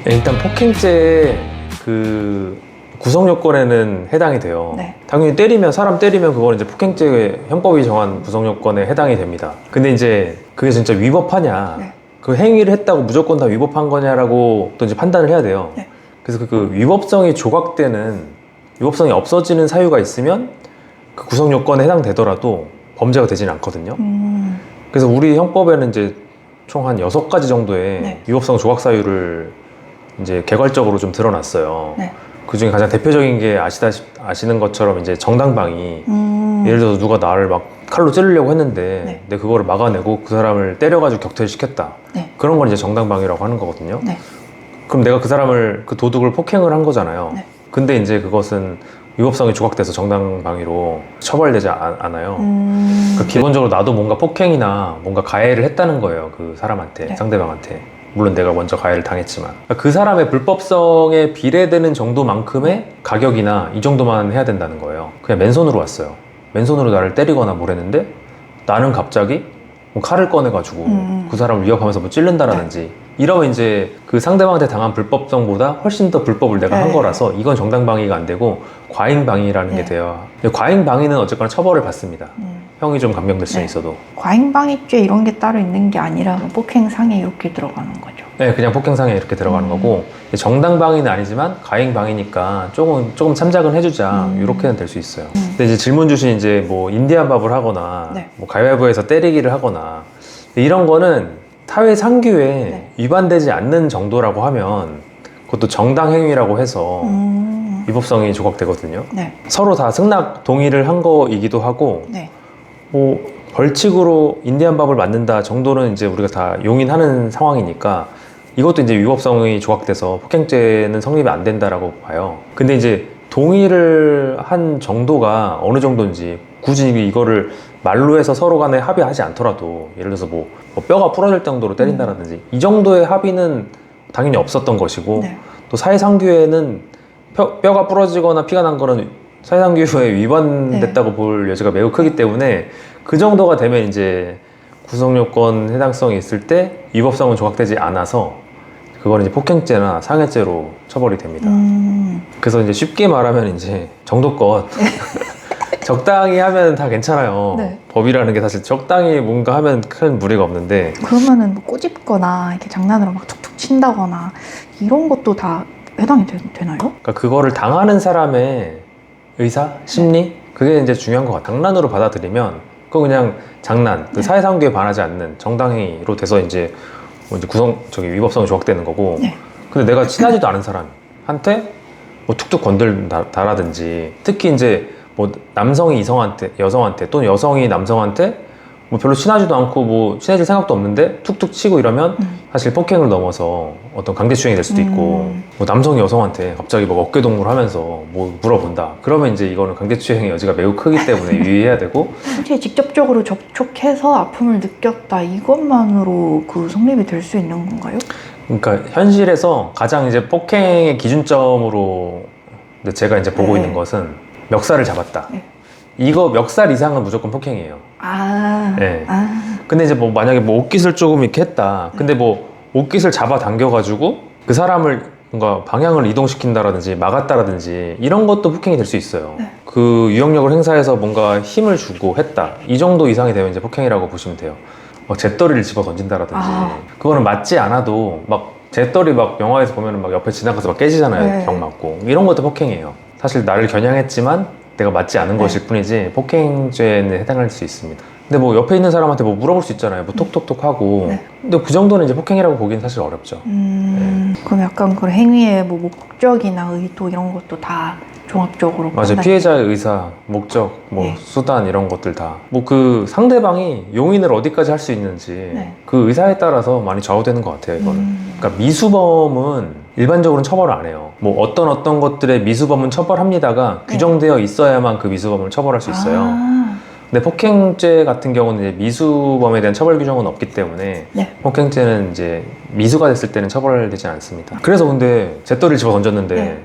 일단 폭행죄 그 구성 요건에는 해당이 돼요. 네. 당연히 사람 때리면 그거는 이제 폭행죄 형법이 정한 구성 요건에 해당이 됩니다. 근데 이제 그게 진짜 위법하냐, 네. 그 행위를 했다고 무조건 다 위법한 거냐라고 또 이제 판단을 해야 돼요. 네. 그래서 그 위법성이 위법성이 없어지는 사유가 있으면 그 구성 요건에 해당되더라도 범죄가 되지는 않거든요. 그래서 우리 형법에는 이제 총 한 6가지 정도의 네. 위법성 조각 사유를 이제 개괄적으로 좀 드러났어요. 네. 그 중에 가장 대표적인 게 아시는 것처럼 이제 정당방위. 예를 들어서 누가 나를 막 칼로 찌르려고 했는데 네. 내가 그거를 막아내고 그 사람을 때려가지고 격퇴시켰다. 네. 그런 걸 이제 정당방위라고 하는 거거든요. 네. 그럼 내가 그 도둑을 폭행을 한 거잖아요. 네. 근데 이제 그것은 위법성이 조각돼서 정당방위로 처벌되지 않아요. 그러니까 기본적으로 나도 뭔가 폭행이나 뭔가 가해를 했다는 거예요. 그 사람한테, 네. 상대방한테. 물론 내가 먼저 가해를 당했지만. 그러니까 그 사람의 불법성에 비례되는 정도만큼의 가격이나 이 정도만 해야 된다는 거예요. 그냥 맨손으로 왔어요. 맨손으로 나를 때리거나 뭘 했는데 나는 갑자기 뭐 칼을 꺼내가지고 그 사람을 위협하면서 뭐 찔른다라든지 이러면 이제 그 상대방한테 당한 불법성보다 훨씬 더 불법을 내가 한 네. 거라서 이건 정당방위가 안 되고 과잉방위라는 네. 게 돼요. 근데 과잉방위는 어쨌거나 처벌을 받습니다. 형이 좀 감경될 수는 네. 있어도. 과잉방위죄 이런 게 따로 있는 게 아니라 폭행상해 이렇게 들어가는 거죠. 네, 그냥 폭행상해 이렇게 들어가는 거고 정당방위는 아니지만 과잉방위니까 조금 참작은 해주자 이렇게는 될 수 있어요. 근데 이제 질문 주신 이제 뭐 인디안밥을 하거나 네. 뭐 가위바위보에서 때리기를 하거나 이런 거는 타회 상규에 네. 위반되지 않는 정도라고 하면 그것도 정당행위라고 해서 위법성이 조각되거든요. 네. 서로 다 승낙 동의를 한 거이기도 하고 네. 뭐 벌칙으로 인디안밥을 맞는다 정도는 이제 우리가 다 용인하는 상황이니까 이것도 이제 위법성이 조각돼서 폭행죄는 성립이 안 된다라고 봐요. 근데 이제 동의를 한 정도가 어느 정도인지 굳이 이거를 말로 해서 서로 간에 합의하지 않더라도 예를 들어서 뭐 뼈가 부러질 정도로 때린다라든지 이 정도의 합의는 당연히 없었던 것이고 네. 또 사회상규에는 뼈가 부러지거나 피가 난 거는 사회상규에 위반됐다고 볼 여지가 매우 크기 때문에 그 정도가 되면 이제 구성요건 해당성이 있을 때 위법성은 조각되지 않아서 그거는 이제 폭행죄나 상해죄로 처벌이 됩니다. 그래서 이제 쉽게 말하면 이제 정도껏 적당히 하면 다 괜찮아요. 네. 법이라는 게 사실 적당히 뭔가 하면 큰 무리가 없는데 그러면은 뭐 꼬집거나 이렇게 장난으로 막 툭툭 친다거나 이런 것도 다 해당이 되나요? 그러니까 그거를 당하는 사람의 의사, 심리 그게 이제 중요한 것 같아요. 장난으로 받아들이면 그거 그냥 장난, 그 사회상규에 반하지 않는 정당행위로 돼서 이제 뭐 이제 위법성이 조각되는 거고. 네. 근데 내가 친하지도 않은 사람한테 뭐 툭툭 건들다라든지 특히 이제 뭐 남성이 여성한테 또는 여성이 남성한테 뭐 별로 친하지도 않고 뭐 친해질 생각도 없는데 툭툭 치고 이러면 사실 폭행을 넘어서 어떤 강제추행이 될 수도 있고 뭐 남성이 여성한테 갑자기 뭐 어깨동무를 하면서 뭐 물어본다 그러면 이제 이거는 강제추행의 여지가 매우 크기 때문에 유의해야 되고 실제 직접적으로 접촉해서 아픔을 느꼈다 이것만으로 그 성립이 될 수 있는 건가요? 그러니까 현실에서 가장 이제 폭행의 기준점으로 제가 이제 보고 네. 있는 것은 멱살을 잡았다. 네. 이거 멱살 이상은 무조건 폭행이에요. 네. 근데 이제 뭐 만약에 뭐 옷깃을 조금 이렇게 했다. 근데 뭐 옷깃을 잡아 당겨가지고 그 사람을 뭔가 방향을 이동시킨다라든지 막았다라든지 이런 것도 폭행이 될 수 있어요. 네. 그 유형력을 행사해서 뭔가 힘을 주고 했다. 이 정도 이상이 되면 이제 폭행이라고 보시면 돼요. 막 잿더리를 집어 던진다라든지 그거는 맞지 않아도 막 잿더리 막 영화에서 보면은 막 옆에 지나가서 막 깨지잖아요. 네. 병 맞고 이런 것도 폭행이에요. 사실 나를 겨냥했지만 내가 맞지 않은 것일 뿐이지 폭행죄는 해당할 수 있습니다. 근데 뭐 옆에 있는 사람한테 뭐 물어볼 수 있잖아요. 뭐 톡톡톡 하고. 네. 근데 그 정도는 이제 폭행이라고 보기는 사실 어렵죠. 그럼 약간 그런 행위의 뭐 목적이나 의도 이런 것도 다 종합적으로 맞아요. 피해자의 의사, 목적, 뭐 네. 수단 이런 것들 다. 뭐 그 상대방이 용인을 어디까지 할 수 있는지 네. 그 의사에 따라서 많이 좌우되는 것 같아요. 이거는. 그러니까 미수범은 일반적으로는 처벌을 안 해요. 뭐 어떤 것들의 미수범은 처벌합니다가 네. 규정되어 있어야만 그 미수범을 처벌할 수 있어요. 근데 폭행죄 같은 경우는 이제 미수범에 대한 처벌 규정은 없기 때문에 네. 폭행죄는 이제 미수가 됐을 때는 처벌되지 않습니다. 그래서 근데 잿더리를 집어 던졌는데 네.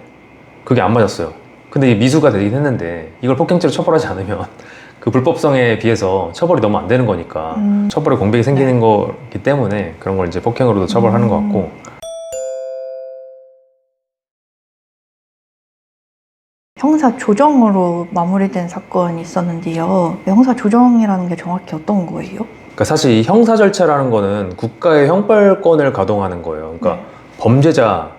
그게 안 맞았어요. 근데 이게 미수가 되긴 했는데 이걸 폭행죄로 처벌하지 않으면 그 불법성에 비해서 처벌이 너무 안 되는 거니까 처벌의 공백이 생기는 거기 때문에 그런 걸 이제 폭행으로도 처벌하는 것 같고 형사 조정으로 마무리된 사건이 있었는데요. 형사 조정이라는 게 정확히 어떤 거예요? 그러니까 사실 이 형사 절차라는 거는 국가의 형벌권을 가동하는 거예요. 그러니까 네. 범죄자,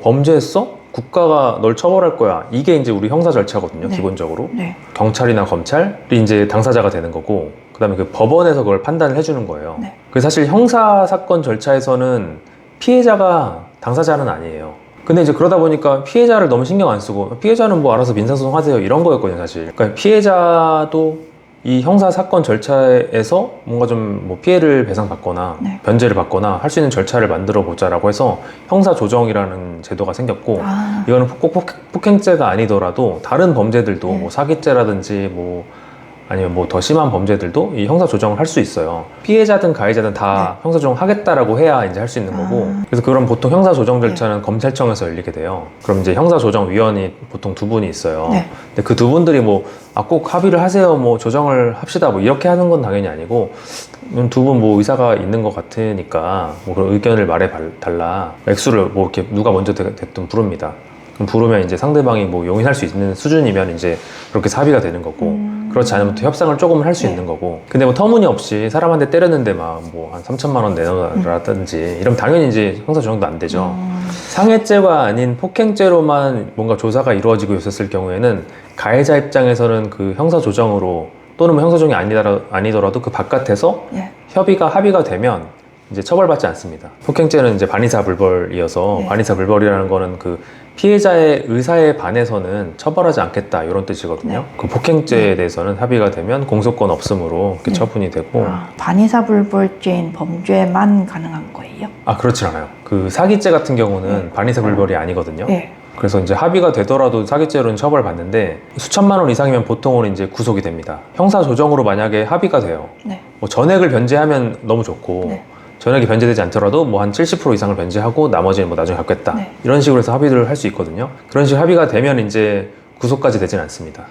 범죄했어? 국가가 널 처벌할 거야. 이게 이제 우리 형사 절차거든요, 네. 기본적으로. 네. 경찰이나 검찰이 이제 당사자가 되는 거고, 그 다음에 그 법원에서 그걸 판단을 해주는 거예요. 네. 그래서 사실 형사 사건 절차에서는 피해자가 당사자는 아니에요. 근데 이제 그러다 보니까 피해자를 너무 신경 안 쓰고, 피해자는 뭐 알아서 민사소송 하세요. 이런 거였거든요, 사실. 그러니까 피해자도 이 형사 사건 절차에서 뭔가 좀 뭐 피해를 배상받거나 네. 변제를 받거나 할 수 있는 절차를 만들어 보자라고 해서 형사 조정이라는 제도가 생겼고, 아, 이거는 꼭 폭행죄가 아니더라도 다른 범죄들도 네. 뭐 사기죄라든지 뭐 아니면 뭐 더 심한 범죄들도 이 형사 조정을 할 수 있어요. 피해자든 가해자든 다 형사 조정 하겠다라고 해야 이제 할 수 있는 거고. 아. 그래서 그런 보통 형사 조정 절차는 검찰청에서 열리게 돼요. 그럼 이제 형사 조정 위원이 보통 두 분이 있어요. 네. 근데 그 두 분들이 뭐 꼭 합의를 하세요, 뭐 조정을 합시다, 뭐 이렇게 하는 건 당연히 아니고, 두 분 뭐 의사가 있는 것 같으니까 뭐 그런 의견을 말해 달라. 액수를 뭐 이렇게 누가 먼저 됐든 부릅니다. 그럼 부르면 이제 상대방이 뭐 용인할 수 있는 수준이면 이제 그렇게 해서 합의가 되는 거고, 그렇지 않으면 또 협상을 조금은 할 수 네. 있는 거고. 근데 뭐 터무니없이 사람한테 때렸는데 막 뭐 한 3천만 원 내놓으라든지 이러면 당연히 이제 형사 조정도 안 되죠. 상해죄가 아닌 폭행죄로만 뭔가 조사가 이루어지고 있었을 경우에는 가해자 입장에서는 그 형사 조정으로, 또는 뭐 형사 조정이 아니더라도 그 바깥에서 예. 합의가 되면 이제 처벌받지 않습니다. 폭행죄는 이제 반의사불벌이어서, 네. 반의사불벌이라는 거는 그 피해자의 의사에 반해서는 처벌하지 않겠다, 이런 뜻이거든요. 네. 그 폭행죄에 대해서는 합의가 되면 공소권 없음으로 이렇게 네. 처분이 되고. 반의사불벌죄인 범죄만 가능한 거예요? 그렇진 않아요. 그 사기죄 같은 경우는 반의사불벌이 아니거든요. 네. 그래서 이제 합의가 되더라도 사기죄로는 처벌받는데, 수천만 원 이상이면 보통은 이제 구속이 됩니다. 형사 조정으로 만약에 합의가 돼요. 네. 뭐 전액을 변제하면 너무 좋고, 네. 전액이 변제되지 않더라도 뭐 한 70% 이상을 변제하고 나머지는 뭐 나중에 갚겠다. 네. 이런 식으로 해서 합의를 할 수 있거든요. 그런 식으로 합의가 되면 이제 구속까지 되진 않습니다.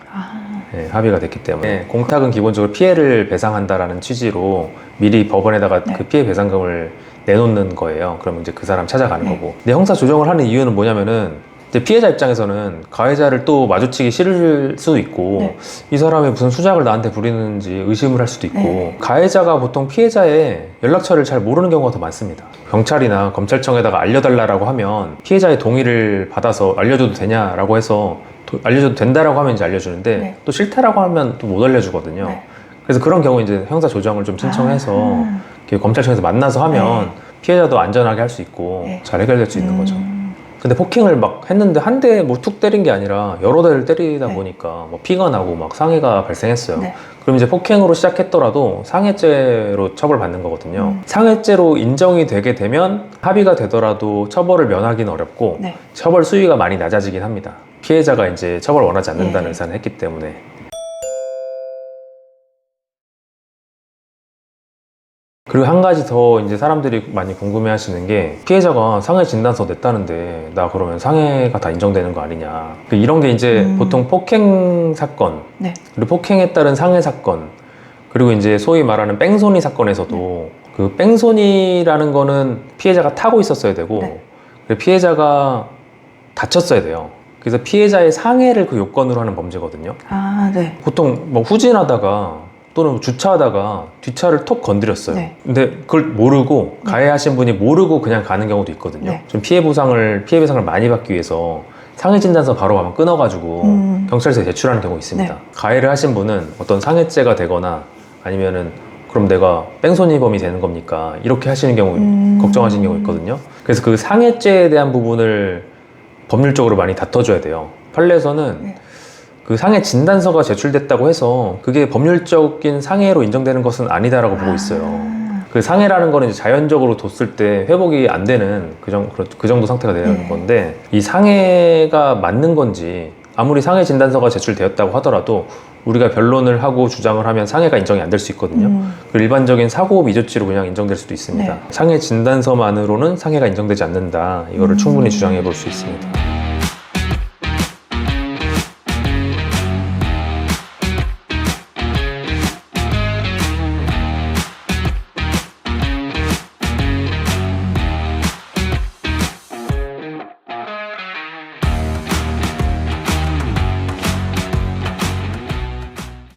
네, 합의가 됐기 때문에. 공탁은 기본적으로 피해를 배상한다라는 취지로 미리 법원에다가 네. 그 피해 배상금을 내놓는 거예요. 그러면 이제 그 사람 찾아가는 네. 거고. 근데 형사 조정을 하는 이유는 뭐냐면은, 이제 피해자 입장에서는 가해자를 또 마주치기 싫을 수도 있고, 네. 이 사람이 무슨 수작을 나한테 부리는지 의심을 할 수도 있고, 네. 가해자가 보통 피해자의 연락처를 잘 모르는 경우가 더 많습니다. 경찰이나 검찰청에다가 알려달라고 하면 피해자의 동의를 받아서 알려줘도 되냐라고 해서 알려줘도 된다라고 하면 이제 알려주는데, 네. 또 싫다라고 하면 또 못 알려주거든요. 네. 그래서 그런 경우 이제 형사 조정을 좀 신청해서 이렇게 검찰청에서 만나서 하면 네. 피해자도 안전하게 할 수 있고 네. 잘 해결될 수 있는 거죠. 근데 폭행을 막 했는데 한 대 뭐 툭 때린 게 아니라 여러 대를 때리다 네. 보니까 뭐 피가 나고 막 상해가 발생했어요. 네. 그럼 이제 폭행으로 시작했더라도 상해죄로 처벌받는 거거든요. 상해죄로 인정이 되게 되면 합의가 되더라도 처벌을 면하기는 어렵고, 네. 처벌 수위가 많이 낮아지긴 합니다. 피해자가 이제 처벌 원하지 않는다는 예. 의사를 했기 때문에. 그리고 한 가지 더 이제 사람들이 많이 궁금해 하시는 게, 피해자가 상해 진단서 냈다는데 나 그러면 상해가 다 인정되는 거 아니냐. 이런 게 이제 보통 폭행 사건, 네. 그리고 폭행에 따른 상해 사건, 그리고 이제 소위 말하는 뺑소니 사건에서도 그 뺑소니라는 거는 피해자가 타고 있었어야 되고, 네. 그리고 피해자가 다쳤어야 돼요. 그래서 피해자의 상해를 그 요건으로 하는 범죄거든요. 네. 보통 뭐 후진하다가 또는 주차하다가 뒷차를 톡 건드렸어요. 네. 근데 그걸 모르고, 가해하신 분이 모르고 그냥 가는 경우도 있거든요. 네. 좀 피해 배상을 많이 받기 위해서 상해 진단서 바로 가면 끊어가지고 경찰서에 제출하는 경우 있습니다. 네. 가해를 하신 분은 어떤 상해죄가 되거나 아니면은 그럼 내가 뺑소니범이 되는 겁니까? 이렇게 하시는 경우, 걱정하시는 경우 있거든요. 그래서 그 상해죄에 대한 부분을 법률적으로 많이 다퉈줘야 돼요. 판례에서는 네. 그 상해 진단서가 제출됐다고 해서 그게 법률적인 상해로 인정되는 것은 아니다라고 보고 있어요. 그 상해라는 거는 이제 자연적으로 뒀을 때 회복이 안 되는 그 정도 상태가 되는 네. 건데, 이 상해가 맞는 건지, 아무리 상해 진단서가 제출되었다고 하더라도 우리가 변론을 하고 주장을 하면 상해가 인정이 안 될 수 있거든요. 그 일반적인 사고 미조치로 그냥 인정될 수도 있습니다. 네. 상해 진단서만으로는 상해가 인정되지 않는다. 이거를 충분히 주장해 볼 수 있습니다.